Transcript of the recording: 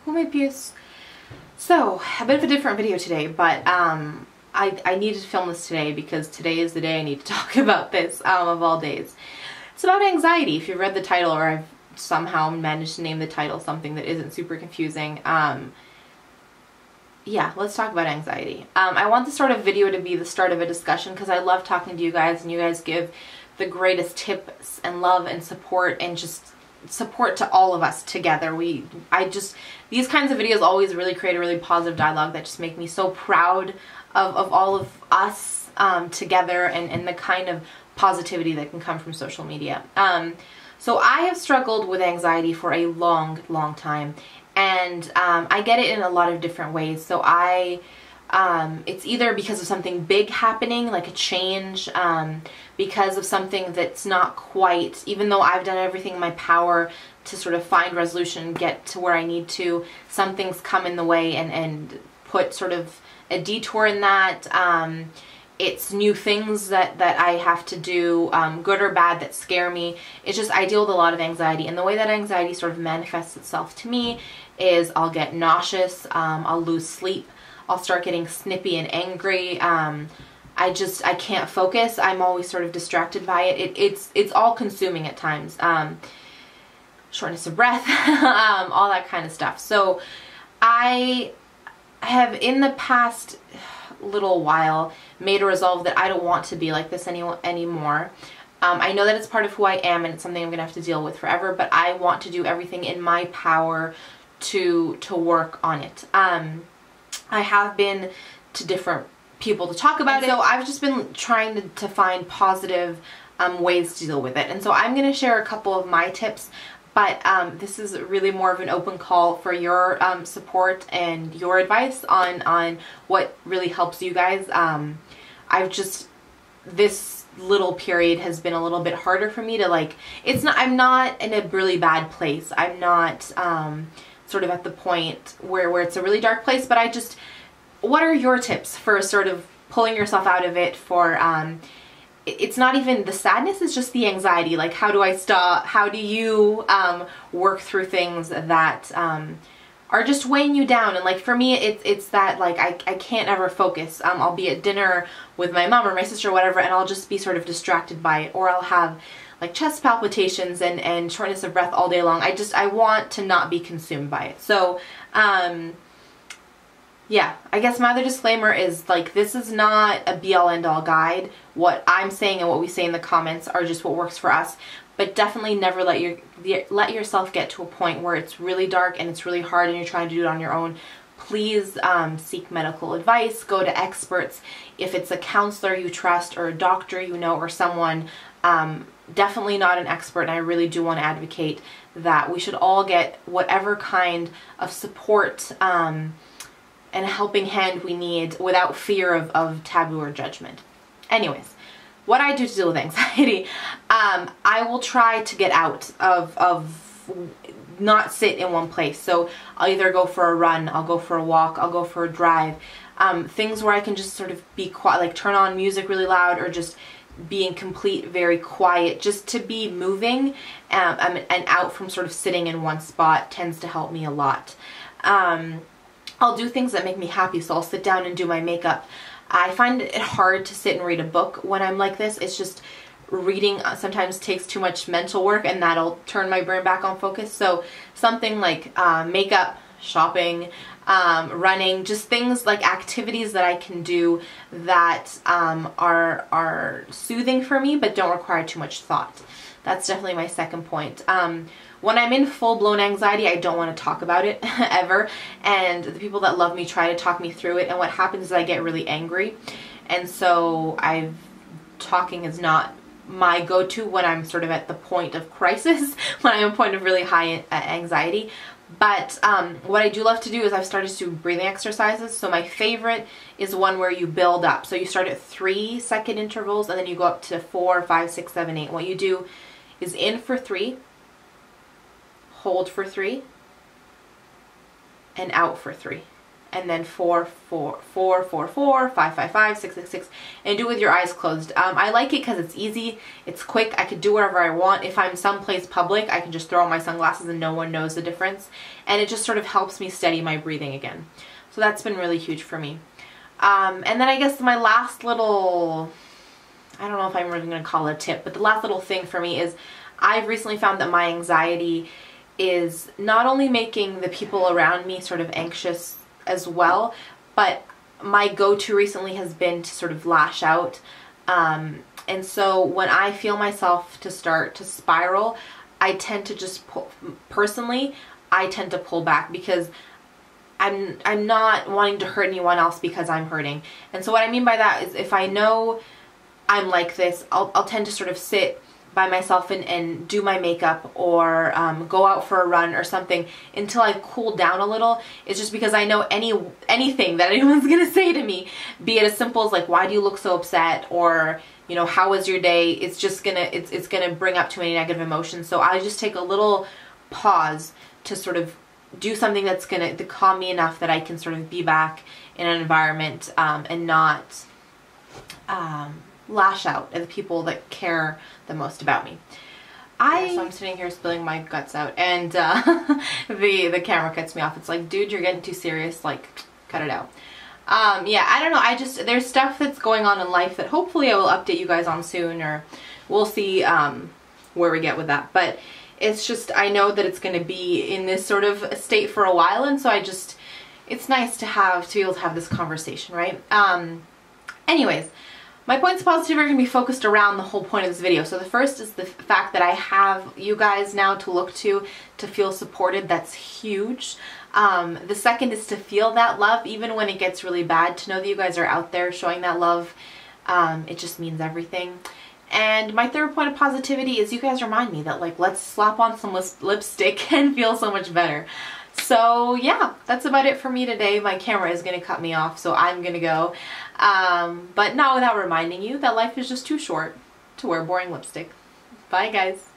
Oh my piece. So, a bit of a different video today, but I needed to film this today because today is the day I need to talk about this, of all days. It's about anxiety. If you've read the title, or I've somehow managed to name the title something that isn't super confusing, yeah, let's talk about anxiety. I want this sort of video to be the start of a discussion because I love talking to you guys, and you guys give the greatest tips and love and support, and just support to all of us together. These kinds of videos always really create a really positive dialogue that just make me so proud of all of us together, and the kind of positivity that can come from social media. So I have struggled with anxiety for a long time, and I get it in a lot of different ways. So it's either because of something big happening, like a change, because of something that's not quite, even though I've done everything in my power to sort of find resolution, get to where I need to, some things come in the way and put sort of a detour in that. It's new things that I have to do, good or bad, that scare me. It's just, I deal with a lot of anxiety, and the way that anxiety sort of manifests itself to me is I'll get nauseous, I'll lose sleep, I'll start getting snippy and angry. I can't focus. I'm always sort of distracted by it. It's all consuming at times. Shortness of breath, all that kind of stuff. So I have in the past little while made a resolve that I don't want to be like this anymore. I know that it's part of who I am, and it's something I'm gonna have to deal with forever, but I want to do everything in my power to work on it. I have been to different people to talk about it, so I've just been trying to find positive ways to deal with it. And so I'm going to share a couple of my tips, but this is really more of an open call for your support and your advice on what really helps you guys. This little period has been a little bit harder for me to, like, I'm not in a really bad place. I'm not sort of at the point where it's a really dark place, but what are your tips for sort of pulling yourself out of it? For it's not even the sadness, it's just the anxiety. Like, how do I stop? How do you work through things that are just weighing you down? And like for me, it's that, like, I can't ever focus. I'll be at dinner with my mom or my sister or whatever, and I'll just be sort of distracted by it, or I'll have like chest palpitations and shortness of breath all day long. I want to not be consumed by it. So yeah, I guess my other disclaimer is, like, this is not a be-all end-all guide. What I'm saying and what we say in the comments are just what works for us. But definitely never let yourself get to a point where it's really dark and it's really hard and you're trying to do it on your own. Please seek medical advice. Go to experts. If it's a counselor you trust, or a doctor you know, or someone, definitely not an expert. And I really do want to advocate that we should all get whatever kind of support and a helping hand we need without fear of taboo or judgment. Anyways, what I do to deal with anxiety, I will try to get out of not sit in one place. So I'll either go for a run, I'll go for a walk, I'll go for a drive. Things where I can just sort of be quiet, like turn on music really loud, or just be in complete, very quiet, just to be moving and out from sort of sitting in one spot tends to help me a lot. I'll do things that make me happy, so I'll sit down and do my makeup. I find it hard to sit and read a book when I'm like this. It's just reading sometimes takes too much mental work, and that'll turn my brain back on focus. So something like makeup, shopping, running, just things like activities that I can do that are soothing for me but don't require too much thought. That's definitely my second point. When I'm in full-blown anxiety, I don't want to talk about it ever, and the people that love me try to talk me through it, and what happens is I get really angry, and so talking is not my go-to when I'm sort of at the point of crisis, when I'm at a point of really high anxiety. But what I do love to do is I've started to do breathing exercises. So my favorite is one where you build up. So you start at 3-second intervals, and then you go up to 4, 5, 6, 7, 8. What you do is in for 3, hold for 3, and out for 3. and then 4, 4, 4, 4, 4, 5, 5, 5, 6, 6, 6, and do it with your eyes closed. I like it because it's easy, it's quick, I could do whatever I want. If I'm someplace public, I can just throw on my sunglasses and no one knows the difference, and it just sort of helps me steady my breathing again. So that's been really huge for me. And then I guess my last little, I don't know if I'm really going to call it a tip, but the last little thing for me is I've recently found that my anxiety is not only making the people around me sort of anxious as well, but my go-to recently has been to sort of lash out. And so when I feel myself to start to spiral, I tend to just pull, personally, I tend to pull back because I'm not wanting to hurt anyone else because I'm hurting. And so what I mean by that is if I know I'm like this, I'll tend to sort of sit by myself and do my makeup or go out for a run or something until I cool down a little. It's just because I know anything that anyone's gonna say to me, be it as simple as like, why do you look so upset, or you know, how was your day? It's just gonna it's gonna bring up too many negative emotions. So I just take a little pause to sort of do something that's gonna calm me enough that I can sort of be back in an environment and not lash out at the people that care the most about me. So I'm sitting here spilling my guts out, and the camera cuts me off. It's like, dude, you're getting too serious, like, cut it out. Yeah, I don't know, there's stuff that's going on in life that hopefully I will update you guys on soon, or we'll see where we get with that. But it's just, I know that it's going to be in this sort of state for a while, and so it's nice to be able to have this conversation, right? Anyways, my points of positivity are going to be focused around the whole point of this video. So the first is the fact that I have you guys now to look to feel supported. That's huge. The second is to feel that love even when it gets really bad, to know that you guys are out there showing that love. It just means everything. And my third point of positivity is you guys remind me that, like, let's slap on some lipstick and feel so much better. So yeah, that's about it for me today. My camera is going to cut me off, so I'm going to go. But not without reminding you that life is just too short to wear boring lipstick. Bye guys.